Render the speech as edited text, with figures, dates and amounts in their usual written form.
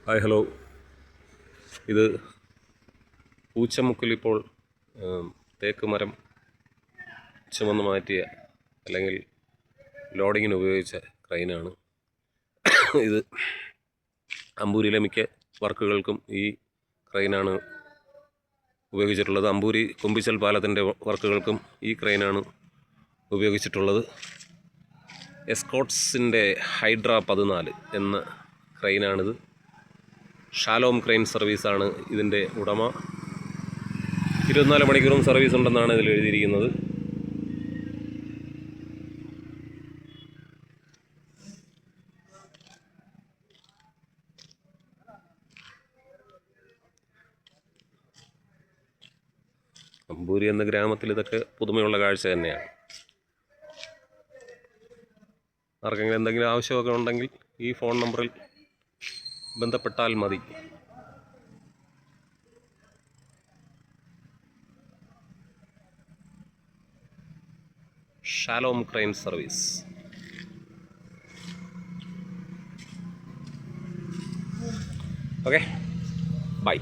Hi hello. ഇത് പൂച്ചമുക്കിലിപ്പോൾ തേക്ക് മരം ചുമന്ന് മാറ്റിയ അല്ലെങ്കിൽ ലോഡിങ്ങിന് ഉപയോഗിച്ച ക്രെയിനാണ്. ഇത് അമ്പൂരിയിലെ മിക്ക വർക്കുകൾക്കും ഈ ക്രെയിനാണ് ഉപയോഗിച്ചിട്ടുള്ളത്. അമ്പൂരി കുമ്പിച്ചൽ പാലത്തിൻ്റെ വർക്കുകൾക്കും ഈ ക്രെയിനാണ് ഉപയോഗിച്ചിട്ടുള്ളത്. എസ്കോട്ട്സിൻ്റെ ഹൈഡ്ര 14 എന്ന ക്രെയിനാണിത്. ഷാലോം ക്രെയിൻ സർവീസാണ് ഇതിൻ്റെ ഉടമ. 24 മണിക്കൂറും സർവീസ് ഉണ്ടെന്നാണ് ഇതിൽ എഴുതിയിരിക്കുന്നത്. അമ്പൂരി എന്ന ഗ്രാമത്തിൽ ഇതൊക്കെ പുതുമയുള്ള കാഴ്ച തന്നെയാണ്. ആർക്കെങ്കിലും എന്തെങ്കിലും ആവശ്യമൊക്കെ ഉണ്ടെങ്കിൽ ഈ ഫോൺ നമ്പറിൽ ബന്ധപ്പെട്ടാൽ മതി. Shalom crane service. Okay, by.